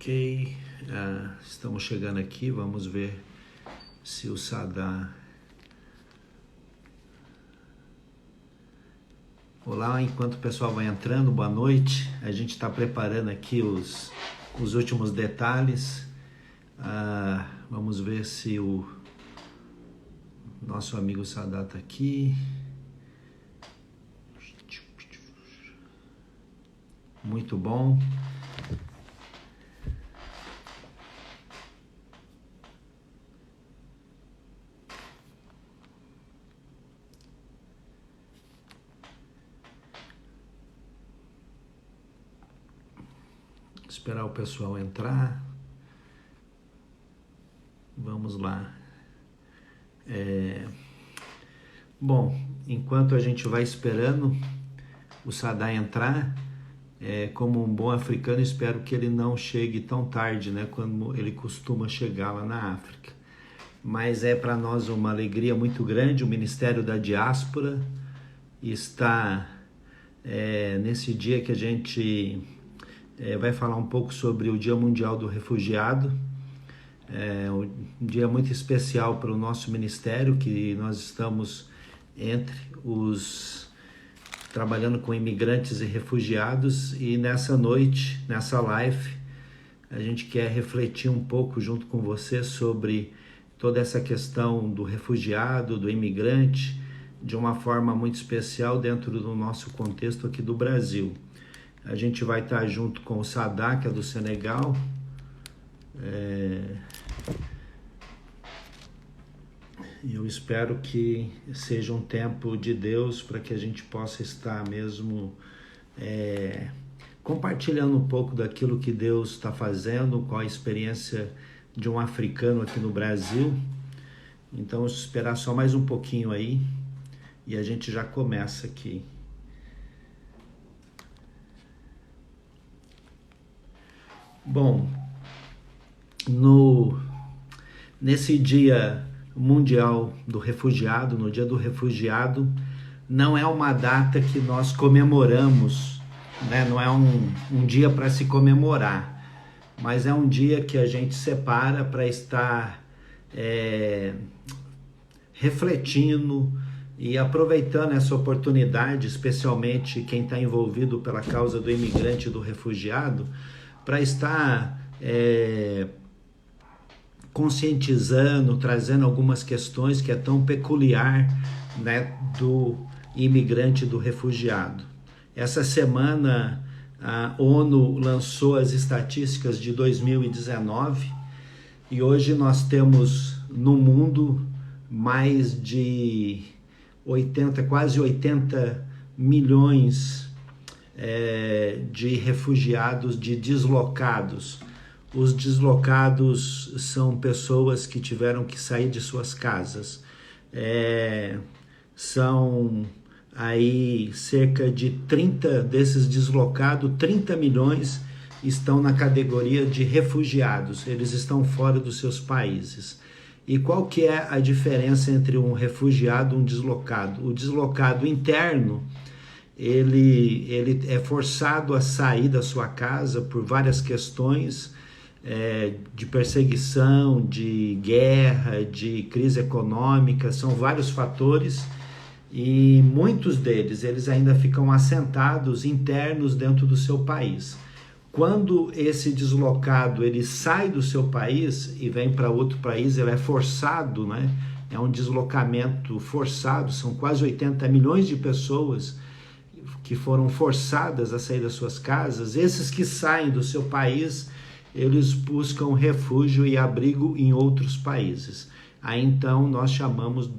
Ok, estamos chegando aqui, vamos ver se o Sadá... Olá, enquanto o pessoal vai entrando, boa noite. A gente está preparando aqui os últimos detalhes. Vamos ver se o nosso amigo Sadá está aqui. Muito bom. Esperar o pessoal entrar. Vamos lá. Bom, enquanto a gente vai esperando o Sadá entrar, como um bom africano, espero que ele não chegue tão tarde, né, quando ele costuma chegar lá na África. Mas é para nós uma alegria muito grande. O Ministério da Diáspora está nesse dia que a gente vai falar um pouco sobre o Dia Mundial do Refugiado. Um dia muito especial para o nosso ministério, que nós estamos entre os trabalhando com imigrantes e refugiados, e nessa noite, nessa live, a gente quer refletir um pouco junto com você sobre toda essa questão do refugiado, do imigrante, de uma forma muito especial dentro do nosso contexto aqui do Brasil. A gente vai estar junto com o Sadá, que é do Senegal. Eu espero que seja um tempo de Deus para que a gente possa estar mesmo compartilhando um pouco daquilo que Deus está fazendo, qual a experiência de um africano aqui no Brasil. Então, vamos esperar só mais um pouquinho aí e a gente já começa aqui. Bom, nesse Dia Mundial do Refugiado, no Dia do Refugiado, não é uma data que nós comemoramos, né? Não é um dia para se comemorar, mas é um dia que a gente separa para estar refletindo e aproveitando essa oportunidade, especialmente quem está envolvido pela causa do imigrante e do refugiado, para estar conscientizando, trazendo algumas questões que é tão peculiar, né, do imigrante e do refugiado. Essa semana a ONU lançou as estatísticas de 2019 e hoje nós temos no mundo mais de quase 80 milhões de refugiados, de deslocados. Os deslocados são pessoas que tiveram que sair de suas casas. São aí cerca de 30 desses deslocados, 30 milhões estão na categoria de refugiados. Eles estão fora dos seus países. E qual que é a diferença entre um refugiado e um deslocado? O deslocado interno, ele é forçado a sair da sua casa por várias questões de perseguição, de guerra, de crise econômica, são vários fatores, e muitos deles eles ainda ficam assentados internos dentro do seu país. Quando esse deslocado ele sai do seu país e vem para outro país, ele é forçado, né? É um deslocamento forçado, são quase 80 milhões de pessoas que foram forçadas a sair das suas casas. Esses que saem do seu país, eles buscam refúgio e abrigo em outros países. Aí então nós chamamos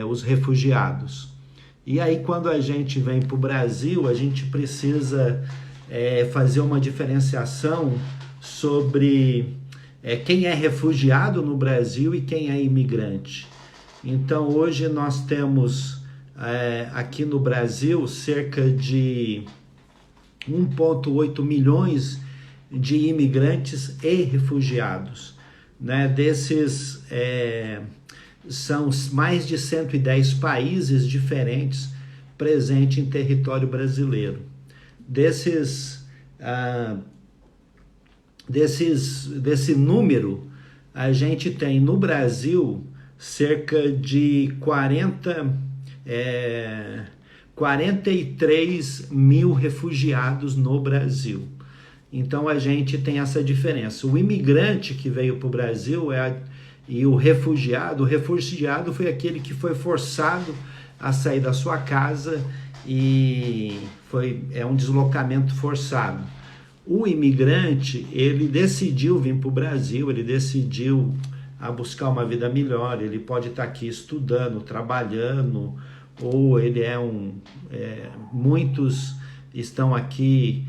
os refugiados. E aí quando a gente vem para o Brasil, a gente precisa fazer uma diferenciação sobre quem é refugiado no Brasil e quem é imigrante. Então hoje nós temos aqui no Brasil cerca de 1,8 milhões de imigrantes e refugiados, né? Desses são mais de 110 países diferentes presentes em território brasileiro. Desses desse número, a gente tem no Brasil cerca de 43 mil refugiados no Brasil. Então a gente tem essa diferença. O imigrante que veio para o Brasil e o refugiado foi aquele que foi forçado a sair da sua casa e é um deslocamento forçado. O imigrante, ele decidiu vir para o Brasil, ele decidiu a buscar uma vida melhor, ele pode estar aqui estudando, trabalhando, ou ele muitos estão aqui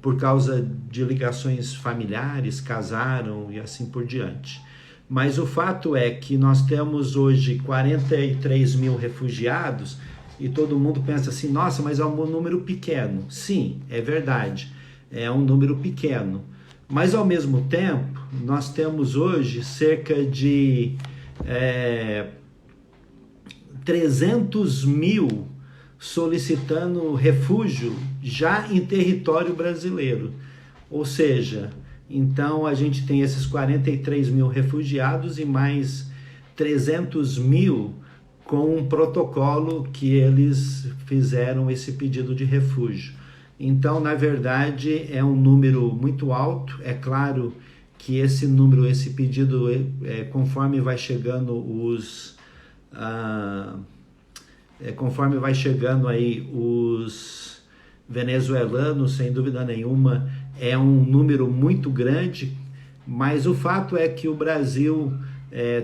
por causa de ligações familiares, casaram e assim por diante. Mas o fato é que nós temos hoje 43 mil refugiados e todo mundo pensa assim, nossa, mas é um número pequeno. Sim, é verdade, é um número pequeno. Mas ao mesmo tempo, nós temos hoje cerca de 300 mil solicitando refúgio já em território brasileiro. Ou seja, então a gente tem esses 43 mil refugiados e mais 300 mil com um protocolo que eles fizeram esse pedido de refúgio. Então, na verdade, é um número muito alto. É claro que esse número, esse pedido, conforme vai chegando conforme vai chegando aí os venezuelanos, sem dúvida nenhuma, é um número muito grande, mas o fato é que o Brasil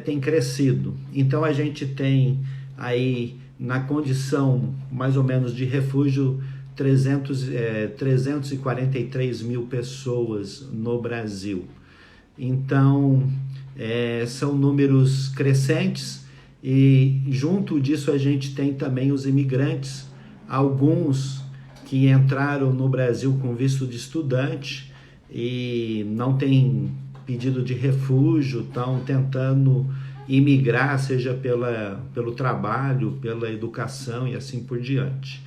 tem crescido. Então a gente tem aí, na condição mais ou menos de refúgio, 343 mil pessoas no Brasil. Então, são números crescentes e junto disso a gente tem também os imigrantes, alguns que entraram no Brasil com visto de estudante e não têm pedido de refúgio, estão tentando imigrar, seja pelo trabalho, pela educação e assim por diante.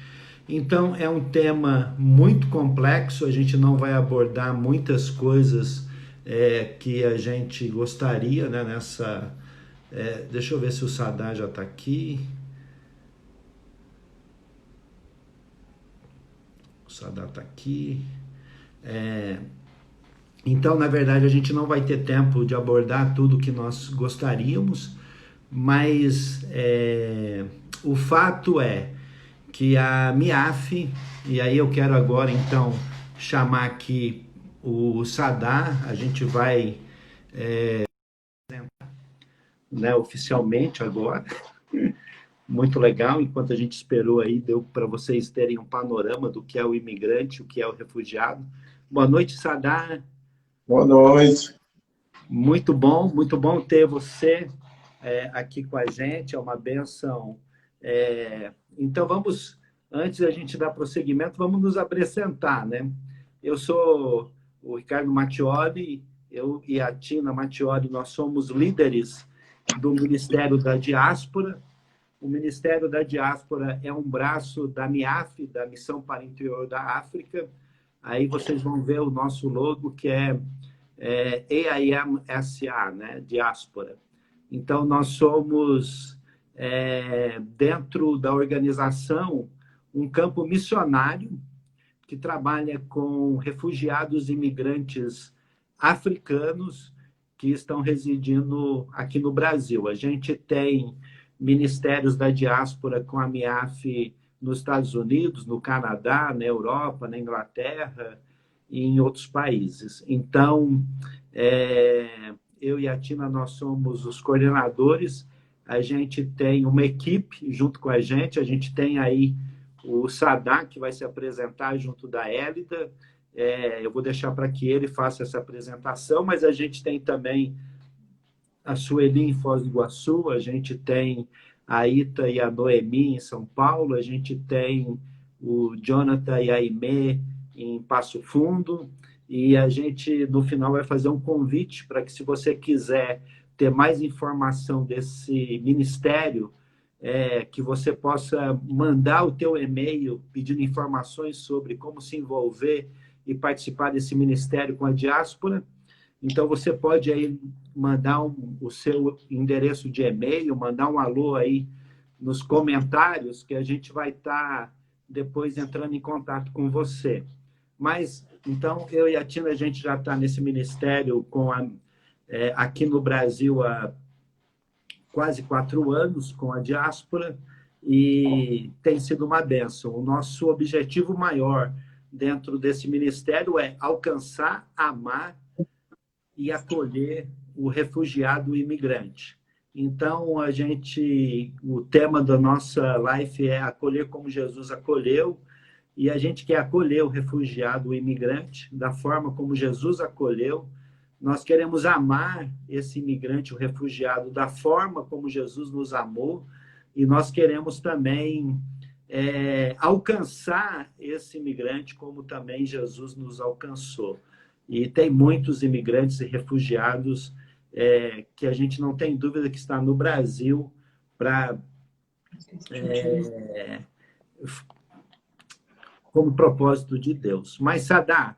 Então é um tema muito complexo, a gente não vai abordar muitas coisas que a gente gostaria, né, deixa eu ver se o Sadar já está aqui. O Sadar está aqui. Então, na verdade, a gente não vai ter tempo de abordar tudo que nós gostaríamos, mas o fato é que a MIAF, e aí eu quero agora então chamar aqui o Sadar, a gente vai né, oficialmente agora, muito legal, enquanto a gente esperou aí, deu para vocês terem um panorama do que é o imigrante, o que é o refugiado. Boa noite, Sadar. Boa noite. Muito bom ter você aqui com a gente, é uma bênção. Então vamos, antes da gente dar prosseguimento, vamos nos apresentar, né? Eu sou o Ricardo Mattioli, eu e a Tina Mattioli, nós somos líderes do Ministério da Diáspora. O Ministério da Diáspora é um braço da MIAF, da Missão para o Interior da África. Aí vocês vão ver o nosso logo, que é EIM-SA, né? Diáspora. Então, nós somos, dentro da organização, um campo missionário que trabalha com refugiados e imigrantes africanos que estão residindo aqui no Brasil. A gente tem ministérios da diáspora com a MIAF nos Estados Unidos, no Canadá, na Europa, na Inglaterra e em outros países. Então, eu e a Tina, nós somos os coordenadores. A gente tem uma equipe junto com a gente tem aí o Sadar, que vai se apresentar junto da Hélida. Eu vou deixar para que ele faça essa apresentação, mas a gente tem também a Sueli em Foz do Iguaçu, a gente tem a Ita e a Noemi em São Paulo, a gente tem o Jonathan e a Aimee em Passo Fundo, e a gente, no final, vai fazer um convite para que, se você quiser ter mais informação desse ministério, que você possa mandar o teu e-mail pedindo informações sobre como se envolver e participar desse ministério com a diáspora. Então, você pode aí mandar o seu endereço de e-mail, mandar um alô aí nos comentários, que a gente vai estar depois entrando em contato com você. Mas, então, eu e a Tina, a gente já está nesse ministério aqui no Brasil há quase 4 anos, com a diáspora, e tem sido uma bênção. O nosso objetivo maior dentro desse ministério é alcançar, amar e acolher o refugiado e imigrante. Então, o tema da nossa live é acolher como Jesus acolheu, e a gente quer acolher o refugiado, o imigrante, da forma como Jesus acolheu. Nós queremos amar esse imigrante, o refugiado, da forma como Jesus nos amou, e nós queremos também alcançar esse imigrante como também Jesus nos alcançou. E tem muitos imigrantes e refugiados que a gente não tem dúvida que está no Brasil como propósito de Deus. Mas, Sadá,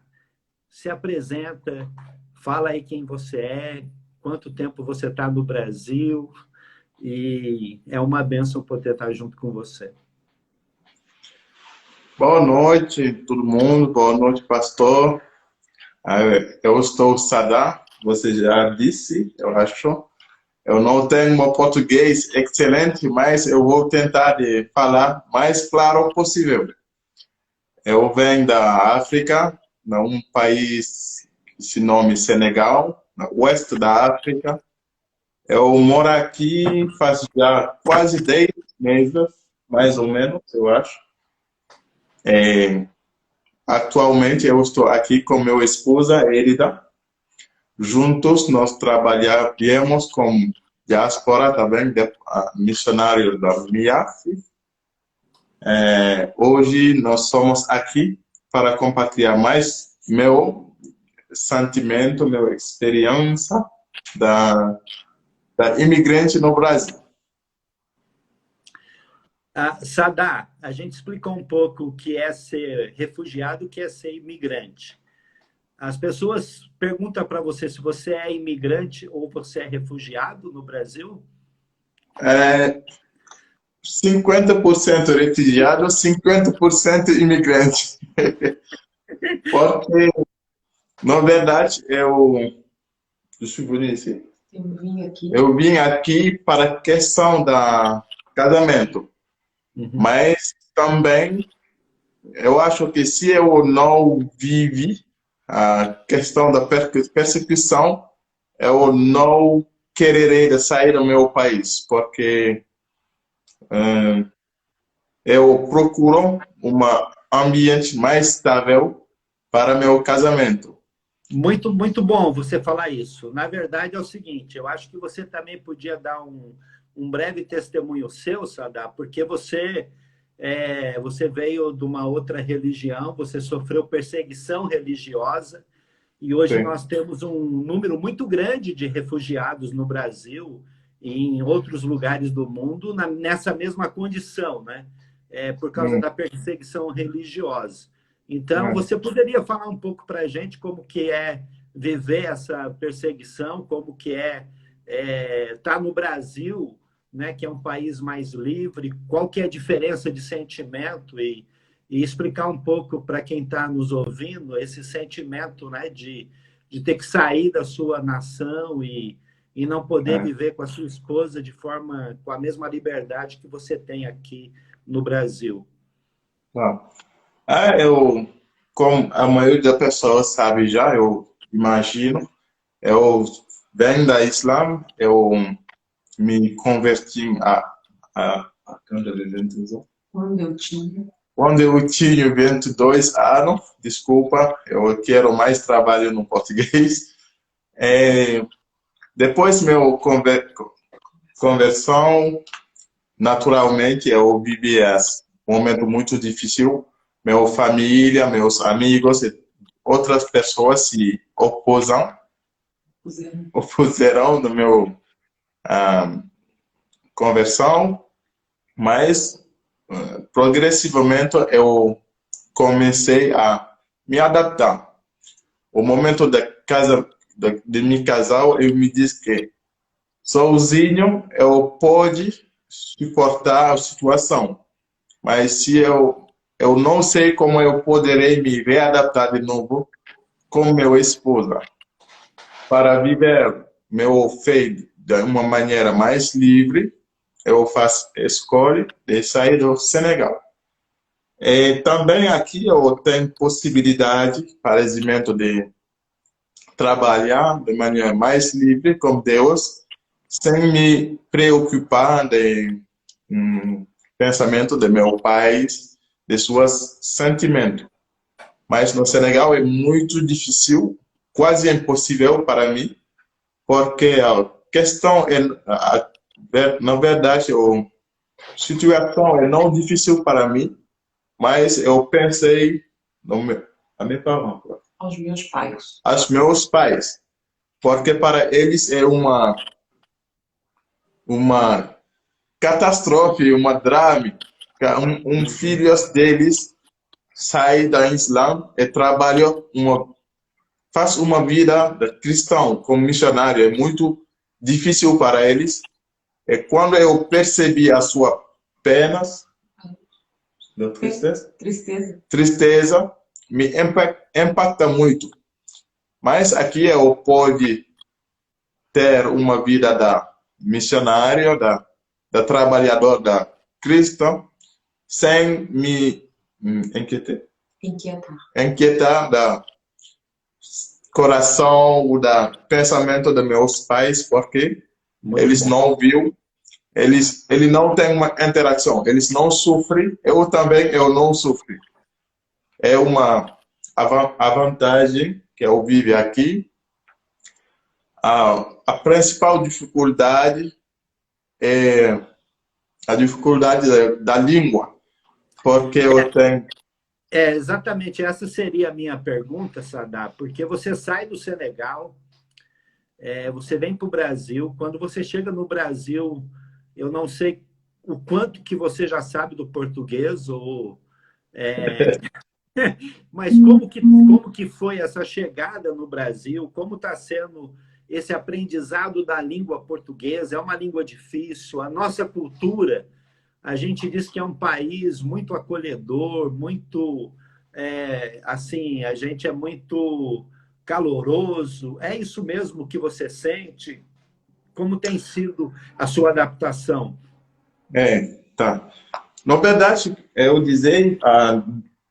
se apresenta, fala aí quem você é, quanto tempo você está no Brasil, e é uma bênção poder estar junto com você. Boa noite, todo mundo. Boa noite, pastor. Eu estou Sadá, você já disse, eu acho. Eu não tenho um português excelente, mas eu vou tentar de falar mais claro possível. Eu venho da África, um país que se nome Senegal, no oeste da África. Eu moro aqui faz já quase 10 meses, mais ou menos, eu acho. Atualmente eu estou aqui com minha esposa, Erida. Juntos nós trabalhamos com diáspora também, missionário da MIAF. Hoje nós somos aqui para compartilhar mais meu sentimento, minha experiência da imigrante no Brasil. Sadá, a gente explicou um pouco o que é ser refugiado, o que é ser imigrante. As pessoas perguntam para você se você é imigrante ou você é refugiado no Brasil? 50% refugiado, 50% imigrante. Porque, na verdade, eu vim aqui para a questão da casamento. Mas também, eu acho que se eu não vivi a questão da perseguição, eu não quererei sair do meu país, porque eu procuro um ambiente mais estável para meu casamento. Muito, muito bom você falar isso. Na verdade, é o seguinte, eu acho que você também podia dar um breve testemunho seu, Sadá, porque você veio de uma outra religião, você sofreu perseguição religiosa, e hoje Sim. Nós temos um número muito grande de refugiados no Brasil e em outros lugares do mundo nessa mesma condição, né? Por causa da perseguição religiosa. Então, você poderia falar um pouco para a gente como que é viver essa perseguição, como que estar no Brasil, né, que é um país mais livre, qual que é a diferença de sentimento e explicar um pouco para quem está nos ouvindo esse sentimento, né, de ter que sair da sua nação e não poder viver com a sua esposa com a mesma liberdade que você tem aqui no Brasil. Como a maioria das pessoas sabe já, eu imagino, eu venho da Islã, eu me converti quando eu tinha 22 anos, desculpa, eu quero mais trabalho no português. Depois meu conversão, naturalmente, eu vivi um momento muito difícil. Minha família, meus amigos e outras pessoas se opuseram no meu conversão, mas progressivamente eu comecei a me adaptar. O momento de me casar, eu me disse que sozinho eu pode suportar a situação, mas se eu não sei como eu poderei me readaptar de novo com meu esposa para viver meu fé de uma maneira mais livre, eu faço escolha de sair do Senegal. E também aqui eu tenho possibilidade, por exemplo, de trabalhar de maneira mais livre com Deus, sem me preocupar de pensamento de meu país, de seus sentimentos. Mas no Senegal é muito difícil, quase impossível para mim, porque a questão é, na verdade, a situação é não difícil para mim, mas eu pensei no meu, a minha palavra, Aos meus pais. aos meus pais, porque para eles é uma catástrofe, uma drama, que filho deles sai da Islã e trabalha faz uma vida de cristão como missionário, é muito difícil para eles. E quando eu percebi a sua penas, tristeza me impacta muito. Mas aqui eu pode ter uma vida da missionário, da trabalhador, da cristã, sem me inquietar da coração ou da pensamento dos meus pais, porque eles não viu, eles não têm uma interação, eles não sofrem, eu não sofro. É uma a vantagem que eu vivo aqui. A principal dificuldade é a dificuldade da língua, porque eu tenho... Exatamente, essa seria a minha pergunta, Sadá, porque você sai do Senegal, você vem para o Brasil, quando você chega no Brasil, eu não sei o quanto que você já sabe do português, mas como que foi essa chegada no Brasil, como está sendo esse aprendizado da língua portuguesa? É uma língua difícil, a nossa cultura... A gente diz que é um país muito acolhedor, muito, assim, a gente é muito caloroso. É isso mesmo que você sente? Como tem sido a sua adaptação? Tá. Na verdade, eu dizer, a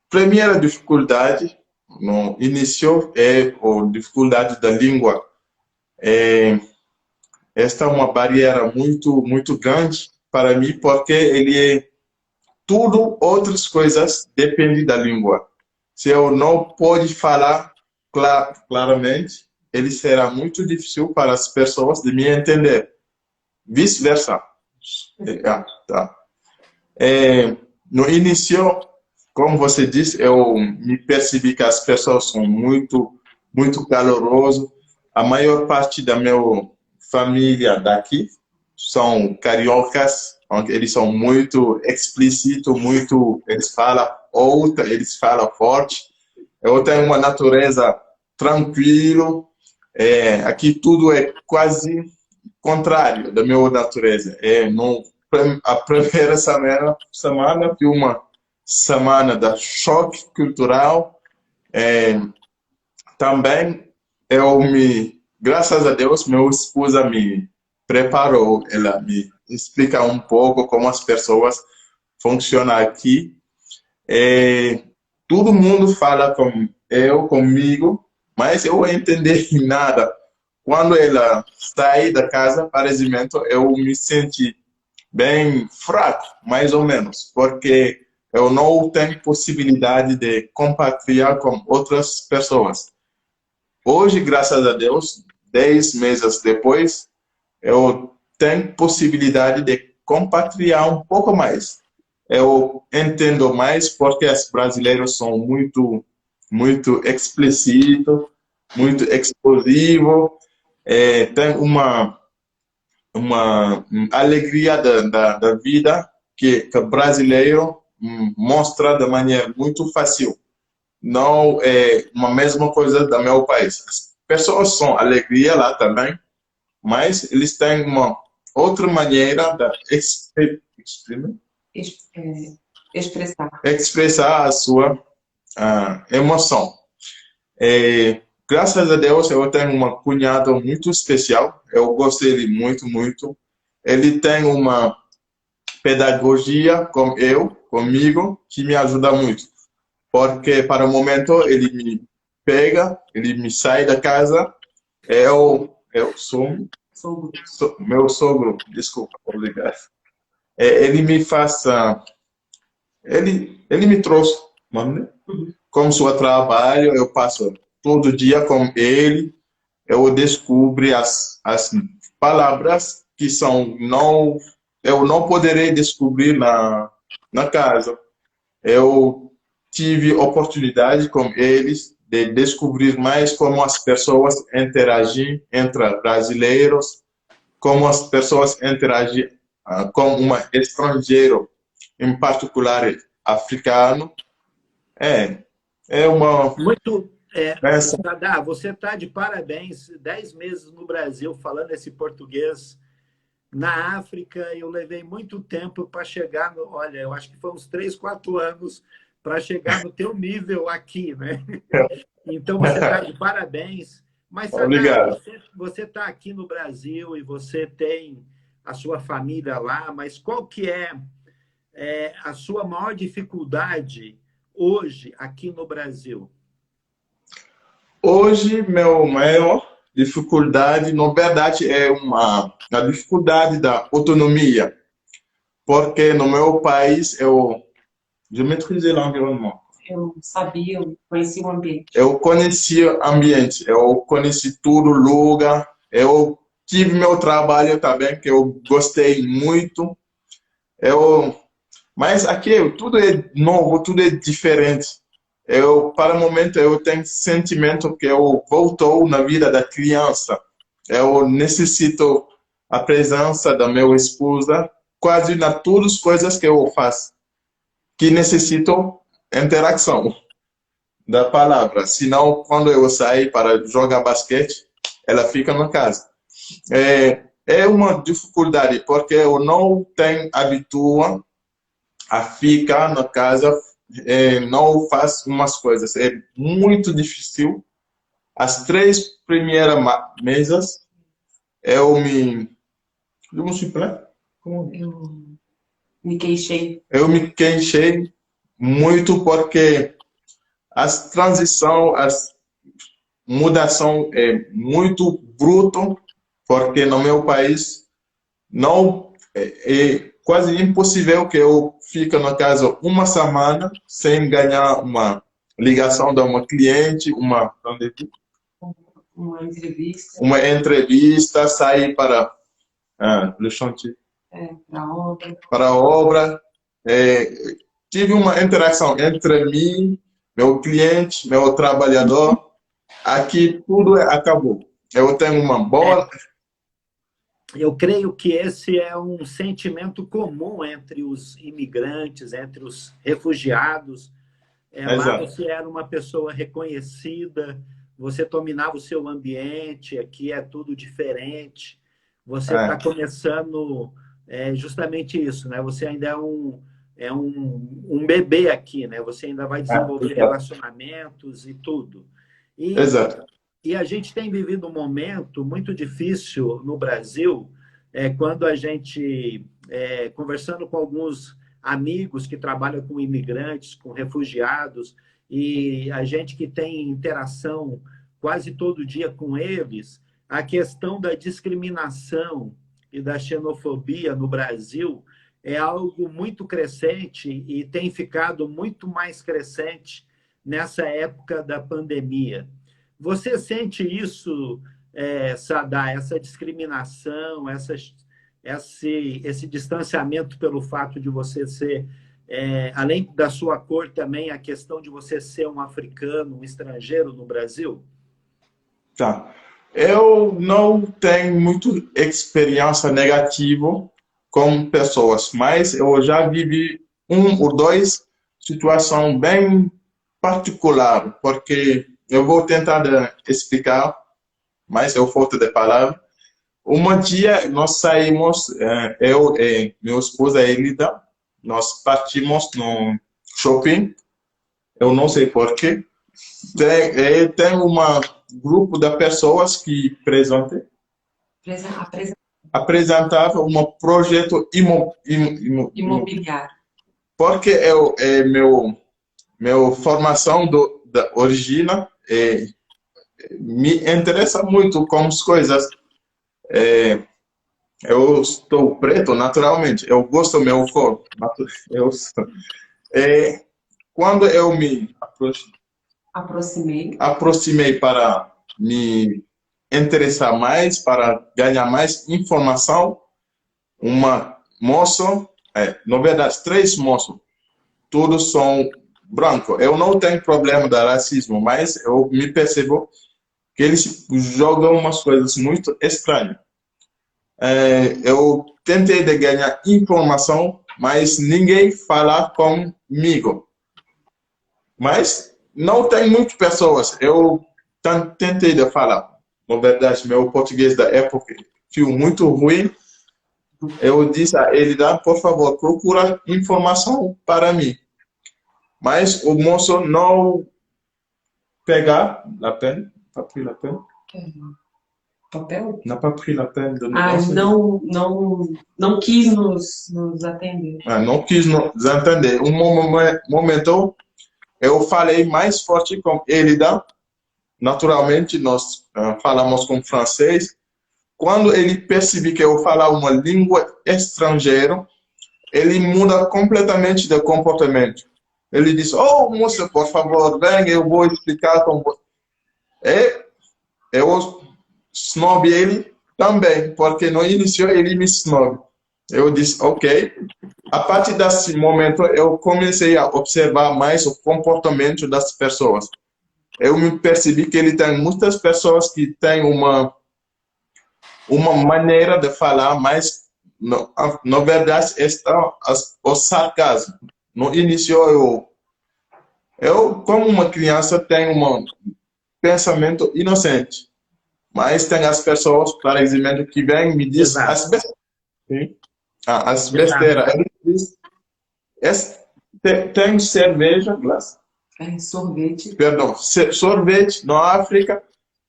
primeira dificuldade no início é a dificuldade da língua. Esta é uma barreira muito grande para mim, porque tudo outras coisas depende da língua. Se eu não pode falar claramente, ele será muito difícil para as pessoas de me entender. Vice-versa. Tá. No início, como você disse, eu me percebi que as pessoas são muito calorosas. A maior parte da minha família daqui são cariocas, onde eles são muito explícitos, eles falam alto, eles falam forte. Eu tenho uma natureza tranquila, aqui tudo é quase contrário da minha natureza. A primeira semana foi uma semana de choque cultural. Também graças a Deus, minha esposa me preparou, ela me explica um pouco como as pessoas funcionam aqui. Todo mundo fala comigo, mas eu não entendi nada. Quando ela sai da casa, por exemplo, eu me senti bem fraco, mais ou menos, porque eu não tenho possibilidade de compartilhar com outras pessoas. Hoje, graças a Deus, 10 meses depois, eu tenho possibilidade de compartilhar um pouco mais. Eu entendo mais porque os brasileiros são muito explícitos, muito explosivos, tem uma alegria da vida que o brasileiro mostra de maneira muito fácil. não é uma mesma coisa do meu país. As pessoas são alegria lá também, mas eles têm uma outra maneira de Es- é, expressar. expressar a sua emoção. Graças a Deus, eu tenho uma cunhada muito especial. Eu gosto dele muito, muito. Ele tem uma pedagogia comigo, que me ajuda muito. Porque, para o momento, ele me pega, ele me sai da casa. Eu meu sogro, desculpa, obrigado. Ele me faz, ele me trouxe, mano, como seu trabalho, eu passo todo dia com ele, eu descubro as palavras que eu não poderei descobrir na casa. Eu tive oportunidade com eles de descobrir mais como as pessoas interagem entre brasileiros, como as pessoas interagem com um estrangeiro, em particular africano. É uma Muito, peça. Sadá, você está de parabéns. 10 meses no Brasil falando esse português. Na África, eu levei muito tempo para chegar no. Olha, eu acho que foi uns 3, 4 anos para chegar no teu nível aqui, né? Então você está de parabéns. Mas, Sadá, Obrigado. você está aqui no Brasil e você tem a sua família lá, mas qual que é a sua maior dificuldade hoje aqui no Brasil? Hoje, meu maior dificuldade, na verdade, é a dificuldade da autonomia, porque no meu país je maîtrisais l'environnement. Eu sabia, eu conheci o ambiente. Eu conheci o ambiente, eu conheci todo lugar, eu tive meu trabalho também, que eu gostei muito. Mas aqui tudo é novo, tudo é diferente. Para o momento, eu tenho sentimento que eu voltou na vida da criança. Eu necessito a presença da minha esposa quase na todas as coisas que eu faço, que necessitam interação da palavra. Senão, quando eu saio para jogar basquete, ela fica na casa. É uma dificuldade, porque eu não tenho habitude a ficar na casa, não faço umas coisas. É muito difícil. As 3 primeiras mesas, eu me suplai? Eu me queixei. Eu me queixei muito porque as transição, as mudação é muito bruto, porque no meu país não é quase impossível que eu fique na casa uma semana sem ganhar uma ligação de uma cliente, Uma entrevista. uma entrevista, sair para le chantier, Para a obra. para a obra. Tive uma interação entre mim, meu cliente, meu trabalhador. Aqui tudo acabou. Eu tenho uma boa. Eu creio que esse é um sentimento comum entre os imigrantes, entre os refugiados. Lá você era uma pessoa reconhecida, você dominava o seu ambiente, aqui é tudo diferente. Você está começando justamente isso, né? Você ainda é um bebê aqui, né? Você ainda vai desenvolver relacionamentos e tudo. Exato. E a gente tem vivido um momento muito difícil no Brasil, quando a gente, conversando com alguns amigos que trabalham com imigrantes, com refugiados, e a gente que tem interação quase todo dia com eles, a questão da discriminação e da xenofobia no Brasil é algo muito crescente e tem ficado muito mais crescente nessa época da pandemia. Você sente isso, Sadá, essa discriminação, esse distanciamento pelo fato de você ser, além da sua cor, também a questão de você ser um africano, um estrangeiro no Brasil? Tá. Eu não tenho muita experiência negativa com pessoas, mas eu já vivi 1 ou 2 situações bem particular, porque eu vou tentar explicar, mas eu falta de palavra. Um dia nós saímos, eu e minha esposa Elida, nós partimos no shopping, eu não sei porquê. Tem um grupo de pessoas que apresentava um projeto Imobiliário. porque meu formação da origem me interessa muito com as coisas. Eu estou preto naturalmente, eu gosto do meu corpo. Quando eu me aproximei para me interessar mais, para ganhar mais informação, na verdade, 3 moços, todos são brancos. Eu não tenho problema de racismo, mas eu me percebo que eles jogam umas coisas muito estranhas. Eu tentei de ganhar informação, mas ninguém fala comigo. Mas não tem muitas pessoas. Eu tentei de falar. Na verdade, meu português da época foi muito ruim. Eu disse a ele, por favor, procura informação para mim. Mas o moço não pega a pena, papel. Papel? N'a pas pris la peine de Não quis nos atender. não quis nos entender. Momento, eu falei mais forte com ele. Naturalmente, nós falamos com francês. Quando ele percebe que eu falo uma língua estrangeira, ele muda completamente de comportamento. Ele diz, oh, moça, por favor, vem, eu vou explicar como você. Eu snob ele também, porque no início ele me snob. Eu disse, ok. A partir desse momento, eu comecei a observar mais o comportamento das pessoas. Eu me percebi que ele tem muitas pessoas que têm uma maneira de falar, mas na verdade está o sarcasmo. No início eu como uma criança tenho um pensamento inocente, mas tem as pessoas, por exemplo, que vêm e me dizem as besteiras. Ele diz, tem cerveja, Sorvete. Perdão, sorvete na África.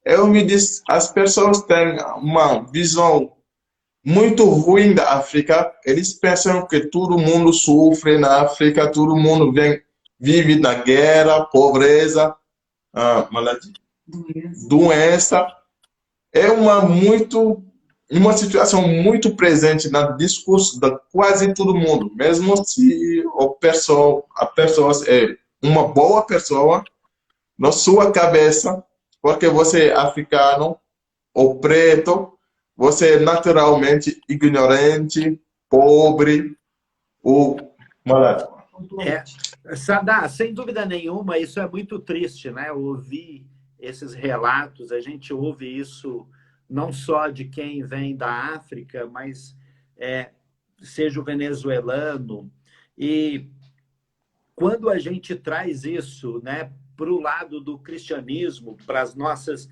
Eu me disse, as pessoas têm uma visão muito ruim da África. Eles pensam que todo mundo sofre na África, todo mundo vive na guerra, pobreza, maladie, doença. É uma situação muito presente no discurso de quase todo mundo, mesmo se a pessoa é uma boa pessoa, na sua cabeça, porque você é africano ou preto, você é naturalmente ignorante, pobre ou maluco. Sadá, sem dúvida nenhuma, isso é muito triste, né? Ouvir esses relatos, a gente ouve isso não só de quem vem da África, mas seja o venezuelano. E quando a gente traz isso, né, para o lado do cristianismo, para as nossas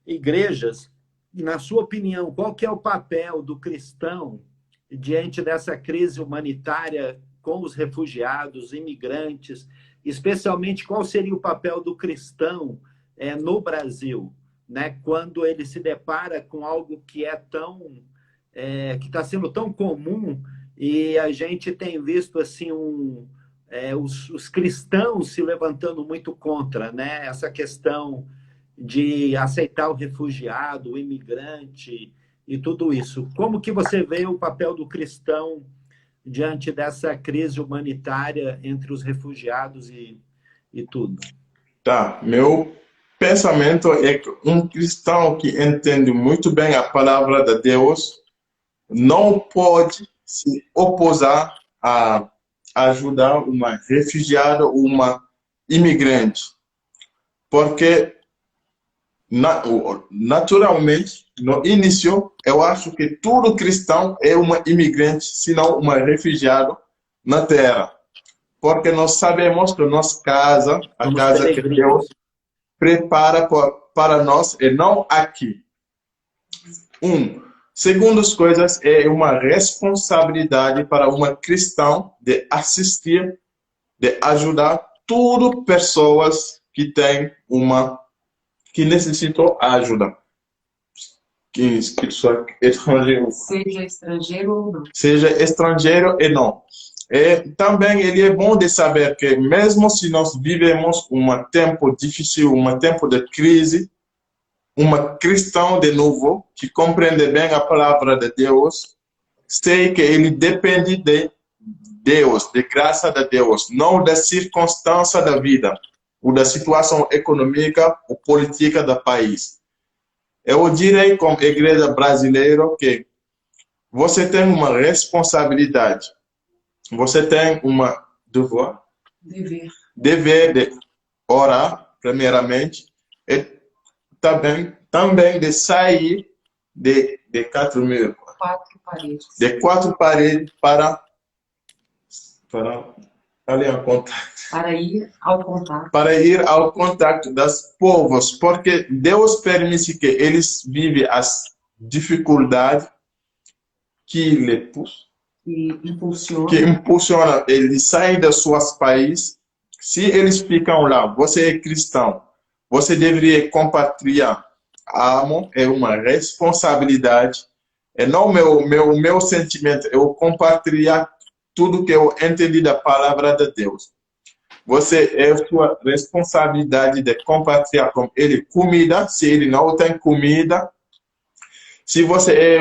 igrejas, na sua opinião, qual que é o papel do cristão diante dessa crise humanitária com os refugiados, imigrantes, especialmente qual seria o papel do cristão no Brasil, né, quando ele se depara com algo que é que está sendo tão comum e a gente tem visto assim os cristãos se levantando muito contra, né, essa questão de aceitar o refugiado, o imigrante e tudo isso. Como que você vê o papel do cristão diante dessa crise humanitária entre os refugiados e tudo? Tá, meu pensamento é que um cristão que entende muito bem a palavra de Deus não pode se opor a ajudar uma refugiada ou uma imigrante, porque naturalmente, no início, eu acho que todo cristão é uma imigrante, se não uma refugiada na Terra. porque nós sabemos que nossa casa, a Somos casa que peregrinos. Deus prepara para nós e não aqui. Segundo as coisas, é uma responsabilidade para uma cristão de assistir, de ajudar tudo pessoas que necessitam ajuda. Que são estrangeiros. Seja estrangeiro ou não. Seja estrangeiro e não. E também ele é bom de saber que mesmo se nós vivemos um tempo difícil, um tempo de crise, uma cristão de novo que compreende bem a palavra de Deus, sei que ele depende de Deus, de graça de Deus, não da circunstância da vida, ou da situação econômica ou política do país. Eu direi como igreja brasileira que você tem uma responsabilidade, você tem uma dever de orar, primeiramente, e também de sair de 4 paredes. De 4 paredes para ali ao contato. Para ir ao contato. Para ir ao contato dos povos, porque Deus permite que eles vivem as dificuldades que impulsiona eles saem dos seus países. Se eles ficam lá, você é cristão, você deveria compartilhar. Amor é uma responsabilidade. É não meu sentimento, eu compartilhar tudo que eu entendi da palavra de Deus. Você é sua responsabilidade de compartilhar com ele comida, se ele não tem comida. Se você é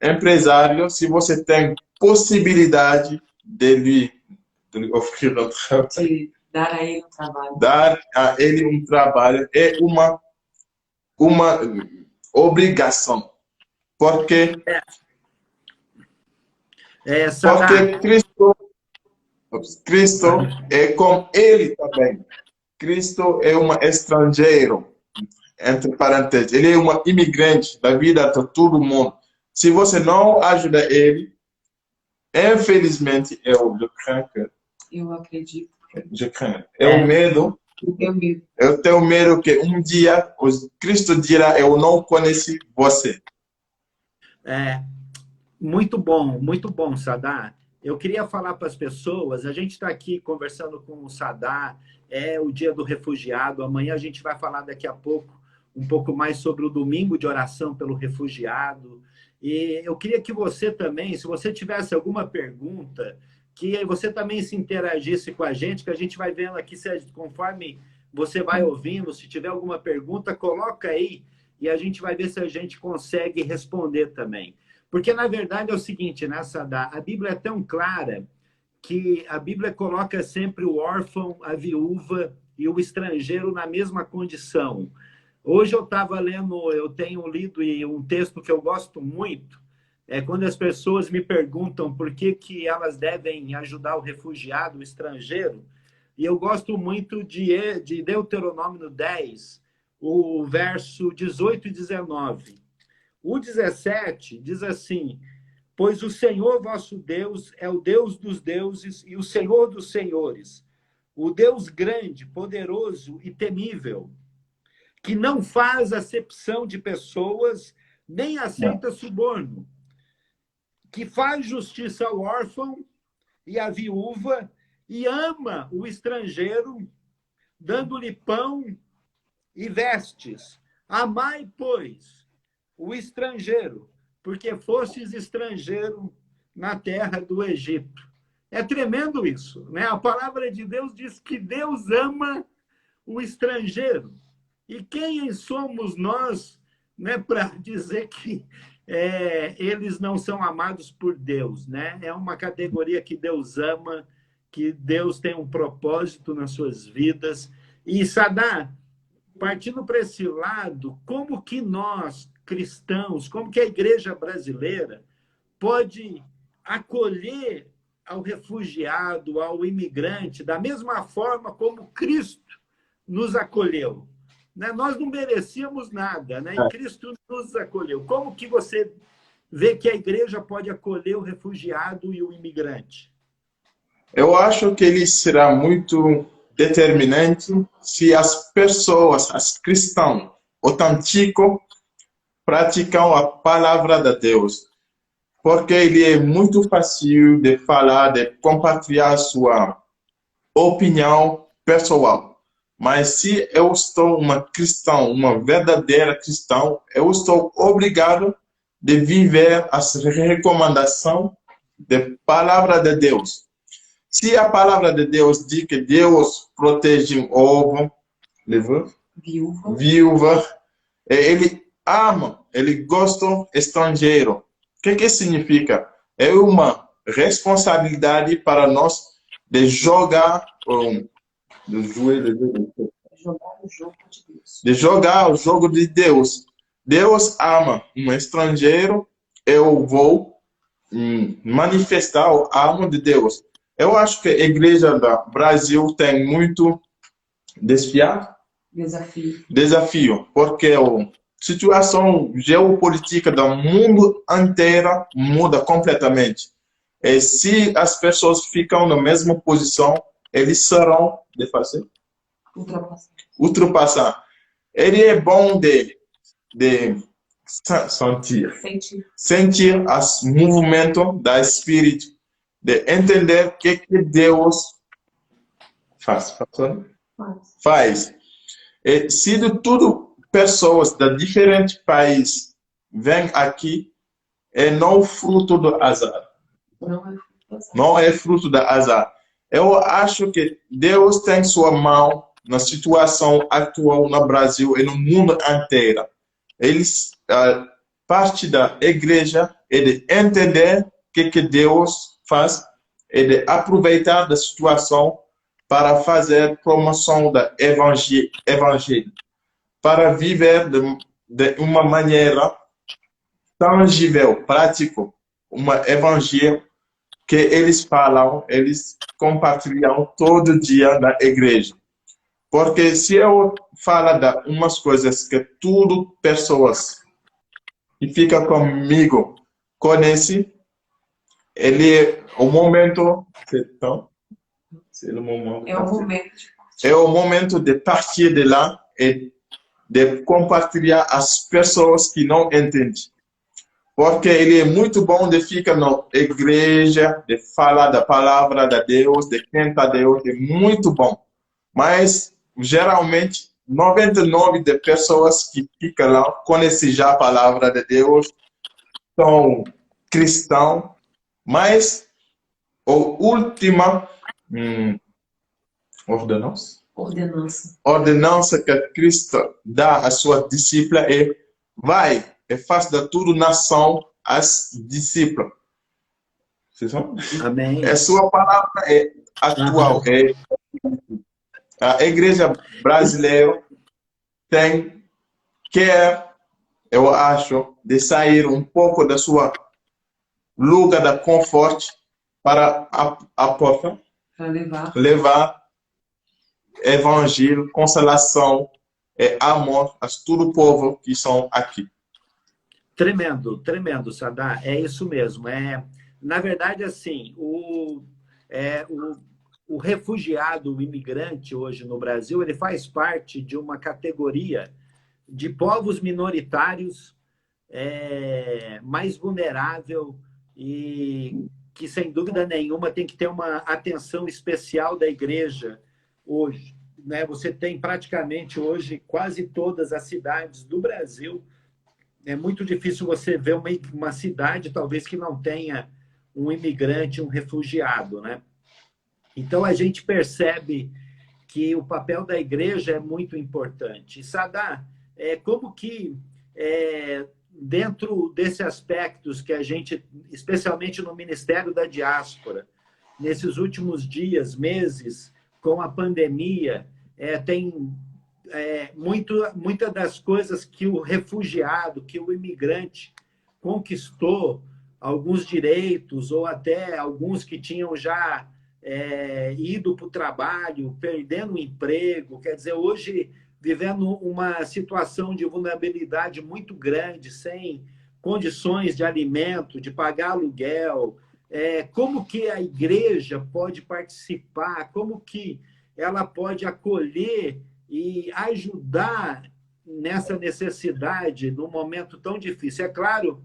empresário, se você tem possibilidade de lhe oferecer um trabalho. De dar a ele um trabalho. Dar a ele um trabalho é uma obrigação. Porque Cristo é como ele também. Cristo é um estrangeiro, entre parênteses. Ele é um imigrante da vida de todo mundo. Se você não ajuda ele, infelizmente, eu acredito. Eu tenho medo que um dia Cristo dirá: eu não conheci você. Muito bom, Sadá. Eu queria falar para as pessoas, a gente está aqui conversando com o Sadá, é o Dia do Refugiado, amanhã a gente vai falar daqui a pouco um pouco mais sobre o domingo de oração pelo refugiado. E eu queria que você também, se você tivesse alguma pergunta, que você também se interagisse com a gente, que a gente vai vendo aqui, conforme você vai ouvindo, se tiver alguma pergunta, coloca aí e a gente vai ver se a gente consegue responder também. Porque, na verdade, é o seguinte, né, Sadá? A Bíblia é tão clara que a Bíblia coloca sempre o órfão, a viúva e o estrangeiro na mesma condição. Hoje eu estava lendo, eu tenho lido um texto que eu gosto muito, é quando as pessoas me perguntam por que elas devem ajudar o refugiado, o estrangeiro, e eu gosto muito de Deuteronômio 10, o verso 18 e 19. O 17 diz assim: pois o Senhor vosso Deus é o Deus dos deuses e o Senhor dos senhores, o Deus grande, poderoso e temível, que não faz acepção de pessoas, nem aceita suborno, que faz justiça ao órfão e à viúva e ama o estrangeiro, dando-lhe pão e vestes. Amai, pois, o estrangeiro, porque fostes estrangeiro na terra do Egito. É tremendo isso, né? A palavra de Deus diz que Deus ama o estrangeiro. E quem somos nós, né, para dizer que eles não são amados por Deus, né? É uma categoria que Deus ama, que Deus tem um propósito nas suas vidas. E, Sadá, partindo para esse lado, como que nós, cristãos, como que a igreja brasileira pode acolher ao refugiado, ao imigrante, da mesma forma como Cristo nos acolheu? Né? Nós não merecíamos nada, né? E Cristo nos acolheu. Como que você vê que a igreja pode acolher o refugiado e o imigrante? Eu acho que ele será muito determinante se as pessoas, as cristãos autênticos, praticam a palavra de Deus. Porque ele é muito fácil de falar, de compartilhar sua opinião pessoal. Mas se eu estou uma cristã, uma verdadeira cristã, eu estou obrigado de viver as recomendações da palavra de Deus. Se a palavra de Deus diz que Deus protege um órfão, viúva, ele ama, ele gosta do estrangeiro. O que significa? É uma responsabilidade para nós de jogar de jogar o jogo de Deus. Deus ama um estrangeiro, eu vou manifestar o amor de Deus. Eu acho que a igreja do Brasil tem muito desafio, porque a situação geopolítica do mundo inteiro muda completamente. E se as pessoas ficam na mesma posição, eles serão ultrapassar. Ele é bom de sentir os movimentos do Espírito, de entender o que Deus faz. E se de tudo pessoas de diferentes países vêm aqui, é não fruto do azar. Não é fruto do azar. Eu acho que Deus tem sua mão na situação atual no Brasil e no mundo inteiro. Eles, parte da igreja é de entender o que Deus faz e de aproveitar da situação para fazer promoção do evangelho, para viver de uma maneira tangível, prática, um evangelho que eles falam, eles compartilham todo dia na igreja. Porque se eu falar de umas coisas que tudo pessoas que ficam comigo conhecem, o momento é o momento de partir de lá e de compartilhar as pessoas que não entendem. Porque ele é muito bom de ficar na igreja, de falar da palavra de Deus, de cantar Deus, é muito bom. Mas, geralmente, 99% de pessoas que ficam lá conhecem já a palavra de Deus, são cristãos, mas a última ordenança que Cristo dá à sua discípula é: vai e faça tudo nação as discípulos. Amém. A sua palavra é atual. A igreja brasileira quer, eu acho, de sair um pouco da sua lugar de conforto para a porta, levar evangelho, consolação e amor a todo o povo que são aqui. Tremendo, tremendo, Sadá. É isso mesmo. Na verdade, assim, o refugiado, o imigrante hoje no Brasil, ele faz parte de uma categoria de povos minoritários mais vulnerável e que, sem dúvida nenhuma, tem que ter uma atenção especial da igreja hoje. Né? Você tem praticamente hoje quase todas as cidades do Brasil. É muito difícil você ver uma cidade, talvez, que não tenha um imigrante, um refugiado, né? Então, a gente percebe que o papel da igreja é muito importante. Sadá, como que, dentro desses aspectos que a gente, especialmente no Ministério da Diáspora, nesses últimos dias, meses, com a pandemia, tem muitas das coisas que o refugiado, que o imigrante conquistou, alguns direitos, ou até alguns que tinham já ido para o trabalho, perdendo o emprego, quer dizer, hoje vivendo uma situação de vulnerabilidade muito grande, sem condições de alimento, de pagar aluguel, como que a igreja pode participar, como que ela pode acolher e ajudar nessa necessidade, num momento tão difícil. É claro,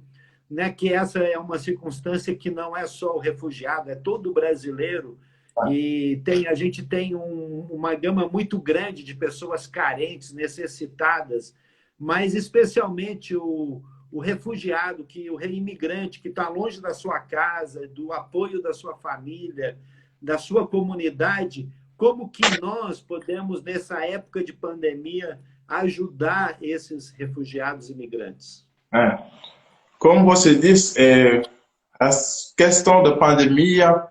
né, que essa é uma circunstância que não é só o refugiado, é todo brasileiro, e a gente tem uma gama muito grande de pessoas carentes, necessitadas, mas especialmente o refugiado, o imigrante que está longe da sua casa, do apoio da sua família, da sua comunidade. Como que nós podemos, nessa época de pandemia, ajudar esses refugiados imigrantes? Como você disse, a questão da pandemia,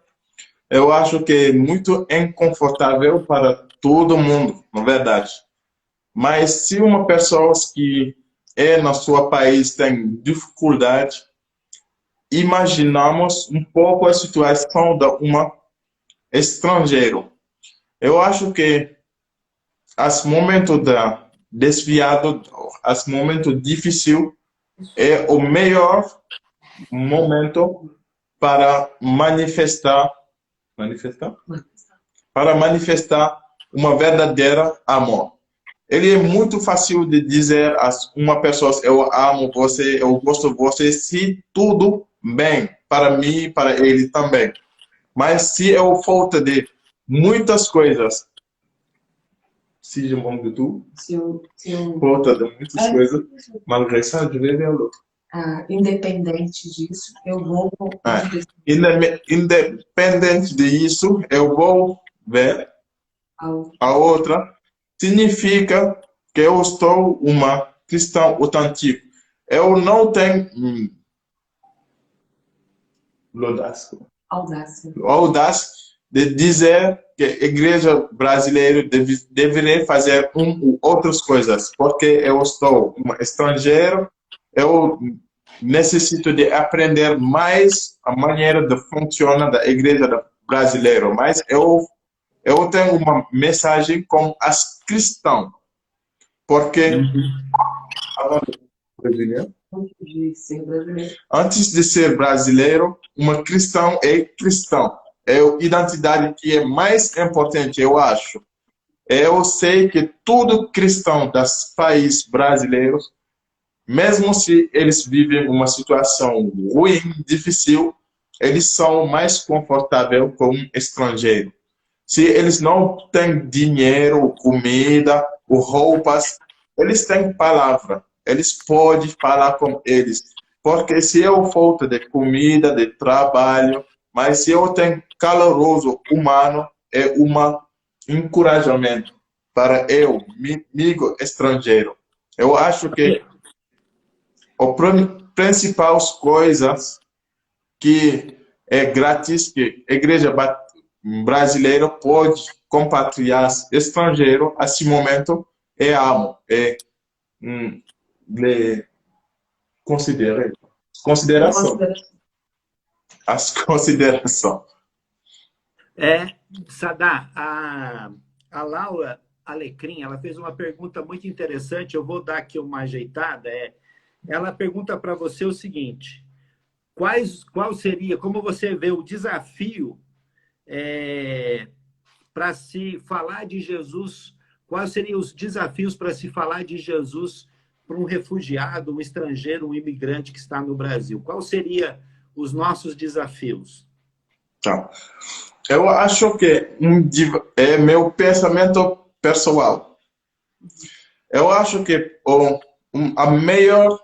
eu acho que é muito inconfortável para todo mundo, na verdade. Mas se uma pessoa que no seu país tem dificuldade, imaginamos um pouco a situação de um estrangeiro. Eu acho que os momentos desviados, os momentos difíceis, é o melhor momento para manifestar uma verdadeira amor. Ele é muito fácil de dizer a uma pessoa: eu amo você, eu gosto de você, se tudo bem para mim e para ele também. Mas se eu falta de muitas coisas, se je manque de tout, falta de muitas coisas, malgré ça, je vais vers l'autre. Independente disso, eu vou... Independente disso, eu vou ver a outra. Significa que eu estou uma cristã autêntica. Eu não tenho audácia de dizer que a igreja brasileira deveria fazer outras coisas, porque eu estou um estrangeiro, eu necessito de aprender mais a maneira de funcionar da igreja brasileira, mas eu tenho uma mensagem com as cristãos, porque antes de ser brasileiro, uma cristão é cristão. É a identidade que é mais importante, eu acho. Eu sei que todo cristão dos países brasileiros, mesmo se eles vivem uma situação ruim, difícil, eles são mais confortáveis com um estrangeiro. Se eles não têm dinheiro, comida, ou roupas, eles têm palavra. Eles podem falar com eles. Porque se eu falta de comida, de trabalho, mas se eu tenho caloroso humano, é um encorajamento para eu, amigo estrangeiro. Eu acho que as principais coisas que é grátis que a igreja brasileira pode compartilhar estrangeiro a esse momento é amo, consideração. As considerações. Sadá, a Laura Alecrim, ela fez uma pergunta muito interessante, eu vou dar aqui uma ajeitada. Ela pergunta para você o seguinte: qual seria, como você vê o desafio para se falar de Jesus, quais seriam os desafios para se falar de Jesus para um refugiado, um estrangeiro, um imigrante que está no Brasil? Quais seriam os nossos desafios? Tá. Eu acho que é meu pensamento pessoal. Eu acho que a melhor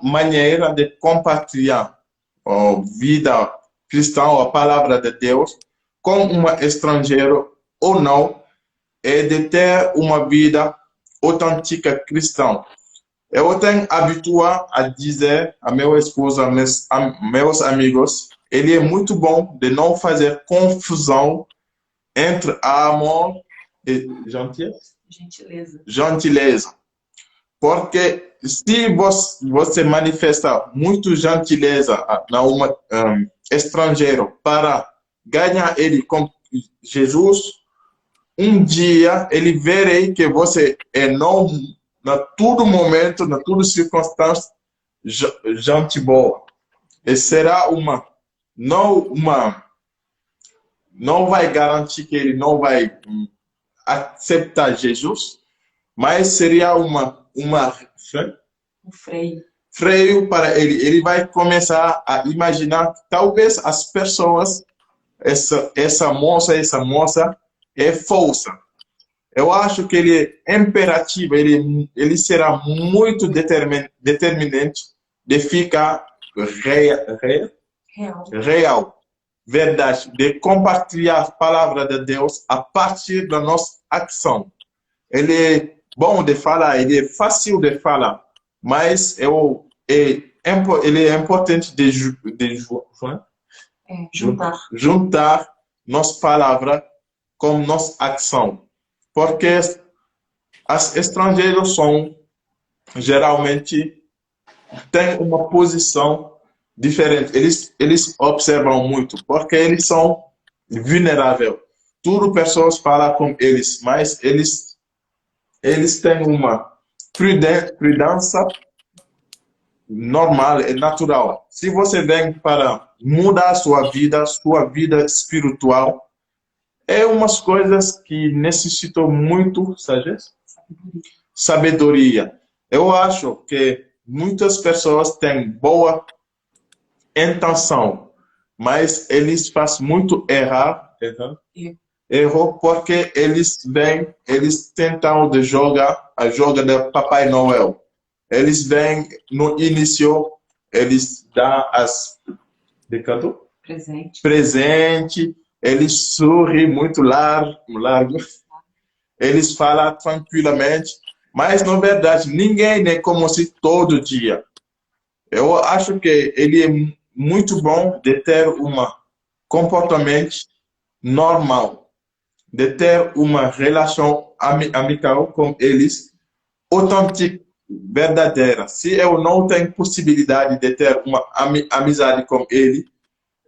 maneira de compartilhar a vida cristã, a palavra de Deus, com um estrangeiro ou não, é de ter uma vida autêntica cristã. Eu tenho habituado a dizer a minha esposa, meus amigos, ele é muito bom de não fazer confusão entre amor e gentileza. Porque se você manifesta muito gentileza a estrangeiro para ganhar ele com Jesus, um dia ele verá que você não, na todo momento, na toda circunstância, gente boa. E será não não vai garantir que ele não vai aceitar Jesus, mas seria O freio. freio para ele. Ele vai começar a imaginar que talvez as pessoas, essa moça é falsa. Eu acho que ele é imperativo, ele será muito determinante de ficar Real. real, verdade, de compartilhar a palavra de Deus a partir da nossa ação. Ele é bom de falar, ele é fácil de falar, mas ele é importante juntar nossa palavra com nossa ação. Porque as estrangeiros geralmente têm uma posição diferente. Eles observam muito, porque eles são vulneráveis. Tudo pessoas falam com eles, mas eles têm uma prudência normal e natural. Se você vem para mudar sua vida espiritual, é umas coisas que necessitam muito sabedoria. Eu acho que muitas pessoas têm boa intenção, mas eles fazem muito erro porque eles tentam de jogar a joga de Papai Noel. Eles vêm no início, eles dão presente, eles sorriem muito largo, eles falam tranquilamente, mas na verdade ninguém é como se todo dia. Eu acho que ele é muito bom de ter comportamento normal, de ter uma relação amical com eles, autêntica, verdadeira. Se eu não tenho possibilidade de ter uma amizade com ele,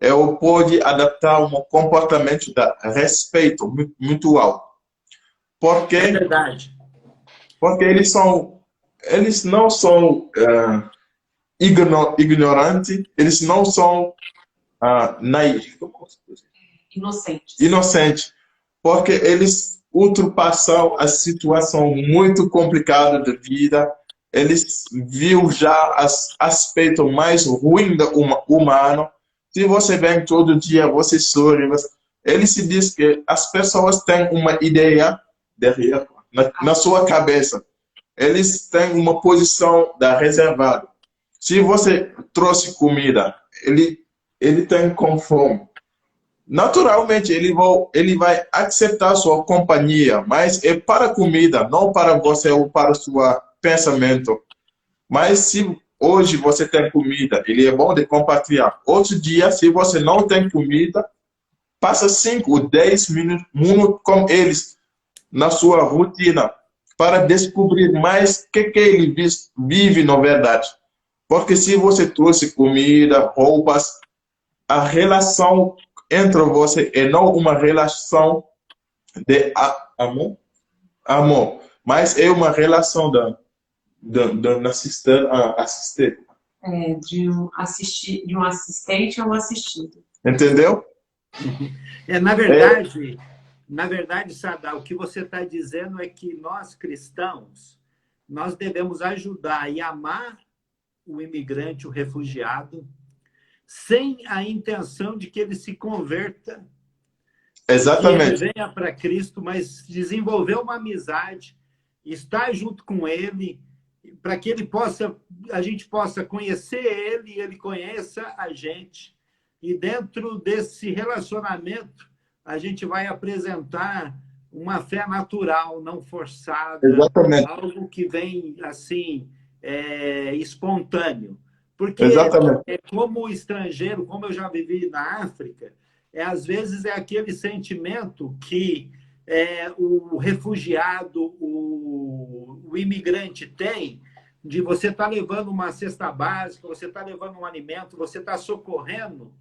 eu pode adaptar um comportamento de respeito mutual. Porque, É verdade. porque eles não são ignorantes, eles não são naivos, inocentes, porque eles ultrapassam a situação muito complicada da vida, eles viram já os aspectos mais ruins do humano. Se você vem todo dia, você sorri, ele se diz que as pessoas têm uma ideia na sua cabeça. Eles têm uma posição da reservada. Se você trouxe comida, ele tem com fome. Naturalmente, ele vai aceitar sua companhia, mas é para a comida, não para você ou para o seu pensamento. Mas se hoje você tem comida, ele é bom de compartilhar. Outro dia, se você não tem comida, passa 5 ou 10 minutos com eles na sua rotina para descobrir mais o que ele vive na verdade. Porque se você trouxe comida, roupas, a relação entre você é não uma relação de amor, mas é uma relação de assistir. De um assistente a um assistido. Entendeu? Na verdade, Sadá, o que você está dizendo é que nós cristãos, nós devemos ajudar e amar o imigrante, o refugiado, sem a intenção de que ele se converta, Exatamente. que ele venha para Cristo, mas desenvolver uma amizade, estar junto com ele, para que a gente possa conhecer ele e ele conheça a gente. E dentro desse relacionamento, a gente vai apresentar uma fé natural, não forçada, Exatamente. algo que vem assim, espontâneo. Porque como estrangeiro, como eu já vivi na África, às vezes é aquele sentimento que o refugiado, o imigrante tem, de você estar levando uma cesta básica, você está levando um alimento, você está socorrendo,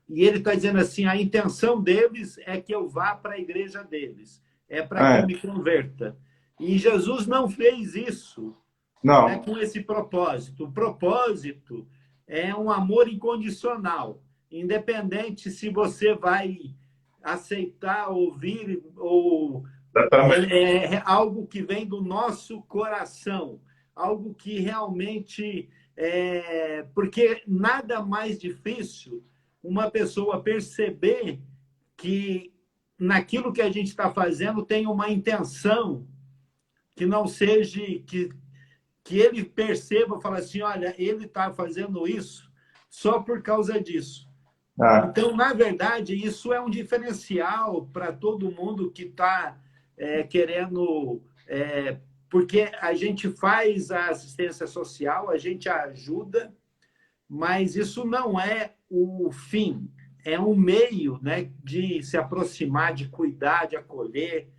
e ele está dizendo assim, a intenção deles é que eu vá para a igreja deles, é para que eu me converta. E Jesus não fez isso Não é Não. com esse propósito. O propósito é um amor incondicional, independente se você vai aceitar, ouvir, ou Exatamente. é algo que vem do nosso coração, algo que realmente porque nada mais difícil uma pessoa perceber que naquilo que a gente está fazendo tem uma intenção que não seja que ele perceba, fala assim, olha, ele está fazendo isso só por causa disso. Ah, Então, na verdade, isso é um diferencial para todo mundo que está querendo, porque a gente faz a assistência social, a gente ajuda, mas isso não é o fim, é um meio, né, de se aproximar, de cuidar, de acolher.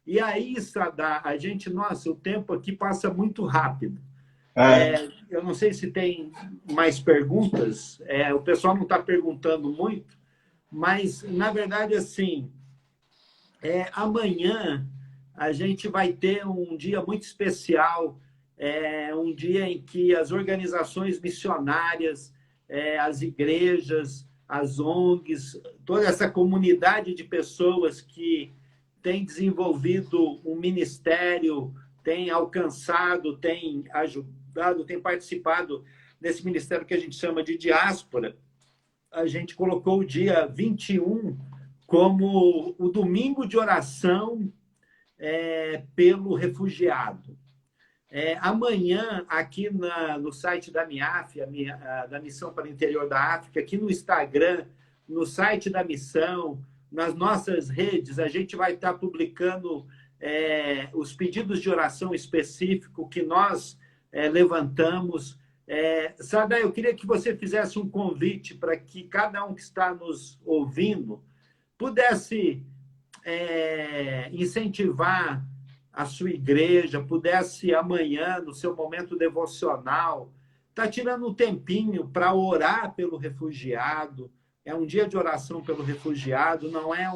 E aí, Sadá, a gente, nossa, o tempo aqui passa muito rápido. é, Eu não sei se tem mais perguntas, o pessoal não está perguntando muito, mas, na verdade, assim, amanhã a gente vai ter um dia muito especial, um dia em que as organizações missionárias, as igrejas, as ONGs, toda essa comunidade de pessoas que tem desenvolvido um ministério, tem alcançado, tem ajudado, tem participado desse ministério que a gente chama de diáspora. A gente colocou o dia 21 como o domingo de oração pelo refugiado. Amanhã, aqui no site da MIAF, da Missão para o Interior da África, aqui no Instagram, no site da missão, nas nossas redes, a gente vai estar publicando os pedidos de oração específico que nós levantamos. Sada, eu queria que você fizesse um convite para que cada um que está nos ouvindo pudesse incentivar a sua igreja, pudesse amanhã, no seu momento devocional, estar tirando um tempinho para orar pelo refugiado. É um dia de oração pelo refugiado, não é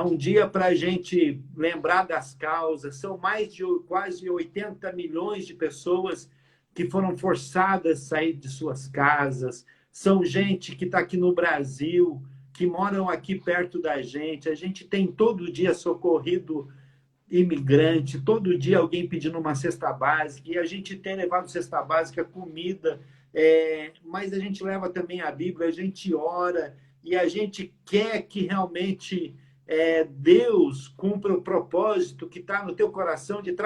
um dia para a gente lembrar das causas. São mais de quase 80 milhões de pessoas que foram forçadas a sair de suas casas. São gente que está aqui no Brasil, que moram aqui perto da gente. A gente tem todo dia socorrido imigrante, todo dia alguém pedindo uma cesta básica, e a gente tem levado cesta básica, comida, mas a gente leva também a Bíblia, a gente ora, e a gente quer que realmente Deus cumpra o propósito que está no teu coração de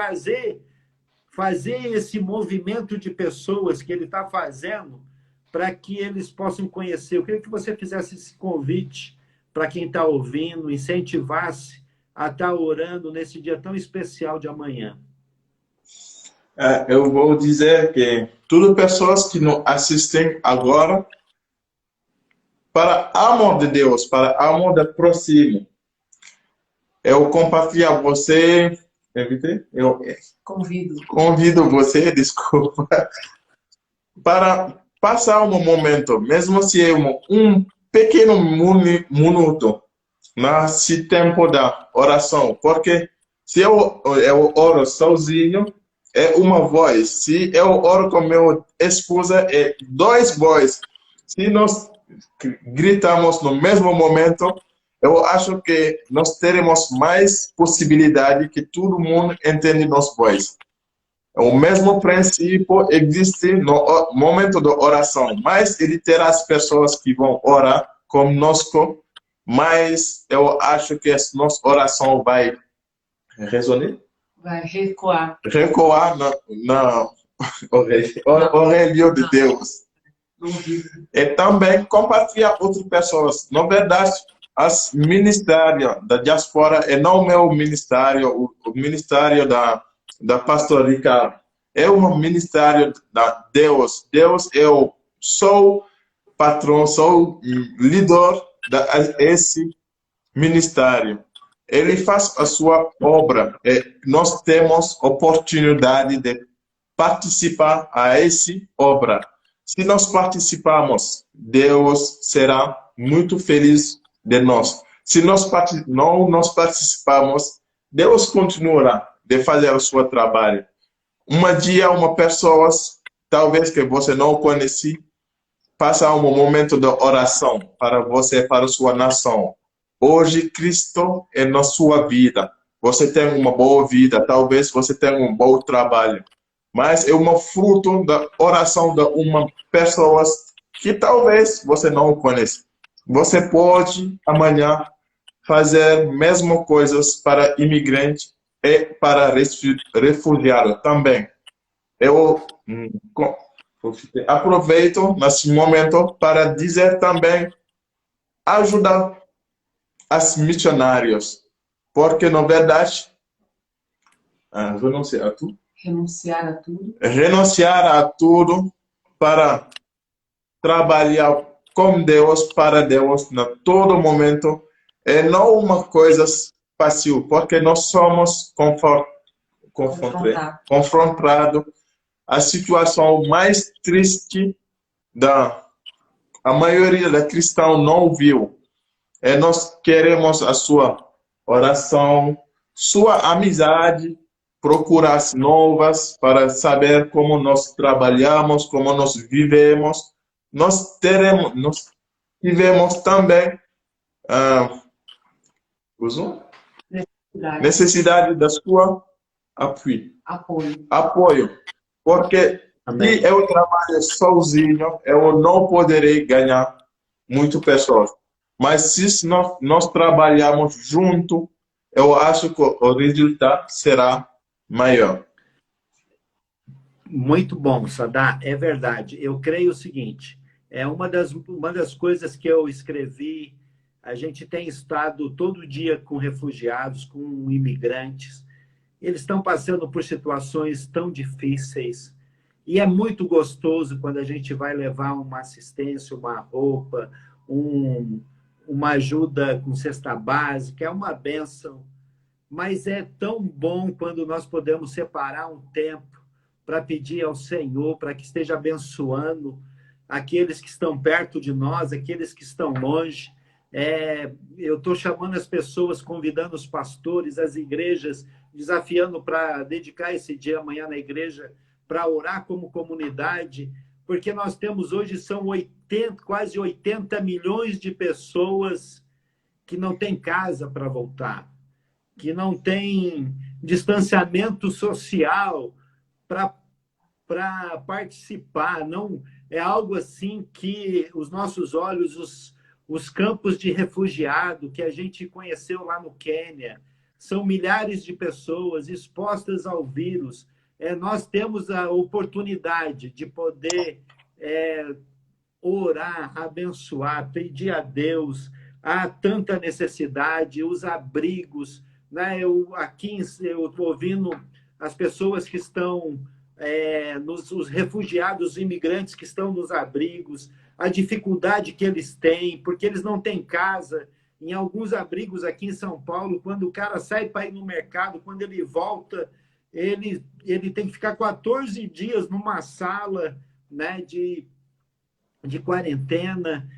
fazer esse movimento de pessoas que ele está fazendo para que eles possam conhecer. Eu queria que você fizesse esse convite para quem está ouvindo, incentivasse a estar orando nesse dia tão especial de amanhã. eu vou dizer que todas as pessoas que nos assistem agora, para amor de Deus, para amor do próximo, eu compartilho a você, convido você, desculpa, para passar um momento, mesmo se é um pequeno minuto, nesse tempo da oração, porque se eu oro sozinho, é uma voz. Se eu oro com minha esposa, é dois vozes. Se nós gritamos no mesmo momento, eu acho que nós teremos mais possibilidade que todo mundo entenda nossa voz. O mesmo princípio existe no momento da oração, mas ele terá as pessoas que vão orar conosco, mas eu acho que a nossa oração vai resonar? Vai recuar. Recuar na orelha de Deus. E também compartilhar outras pessoas. Na verdade, as ministérios da diáspora é não o meu ministério, o ministério da pastor Ricardo. É um ministério da Deus. Deus, eu sou patrão, sou líder desse ministério. Ele faz a sua obra. Nós temos oportunidade de participar a essa obra. Se nós participarmos, Deus será muito feliz de nós. Se nós não participarmos, Deus continuará de fazer o seu trabalho. Um dia uma pessoa, talvez que você não conhece, passa um momento de oração para você, para sua nação. Hoje, Cristo é na sua vida. Você tem uma boa vida, talvez você tenha um bom trabalho. Mas é um fruto da oração de uma pessoa que talvez você não conheça. Você pode, amanhã, fazer mesmo coisas para imigrante e para refugiado também. Eu aproveito nesse momento para dizer também ajudar os missionários, porque na verdade renunciar a tudo, renunciar a tudo para trabalhar com Deus, para Deus, em todo momento, é não uma coisa fácil, porque nós somos confrontados à situação mais triste a maioria da cristão não viu. E nós queremos a sua oração, sua amizade, procurar as novas para saber como nós trabalhamos, como nós vivemos. Nós tivemos também necessidade da sua apoio. Porque se eu trabalho sozinho, eu não poderei ganhar muito pessoas. Mas se nós trabalharmos junto, eu acho que o resultado será maior. Muito bom, Sadá, é verdade. Eu creio o seguinte, é uma das coisas que eu escrevi, a gente tem estado todo dia com refugiados, com imigrantes, eles estão passando por situações tão difíceis, e é muito gostoso quando a gente vai levar uma assistência, uma roupa, uma ajuda com cesta básica, é uma bênção, mas é tão bom quando nós podemos separar um tempo para pedir ao Senhor, para que esteja abençoando aqueles que estão perto de nós, aqueles que estão longe. Eu estou chamando as pessoas, convidando os pastores, as igrejas, desafiando para dedicar esse dia amanhã na igreja, para orar como comunidade, porque nós temos hoje, são quase 80 milhões de pessoas que não têm casa para voltar, que não têm distanciamento social para participar. Não, é algo assim que os nossos olhos, os campos de refugiado que a gente conheceu lá no Quênia, são milhares de pessoas expostas ao vírus. Nós temos a oportunidade de poder orar, abençoar, pedir a Deus. Há tanta necessidade, os abrigos, né? Aqui eu estou ouvindo as pessoas que estão, os refugiados, os imigrantes que estão nos abrigos, a dificuldade que eles têm, porque eles não têm casa. Em alguns abrigos aqui em São Paulo, quando o cara sai para ir no mercado, quando ele volta, ele tem que ficar 14 dias numa sala, né, de quarentena.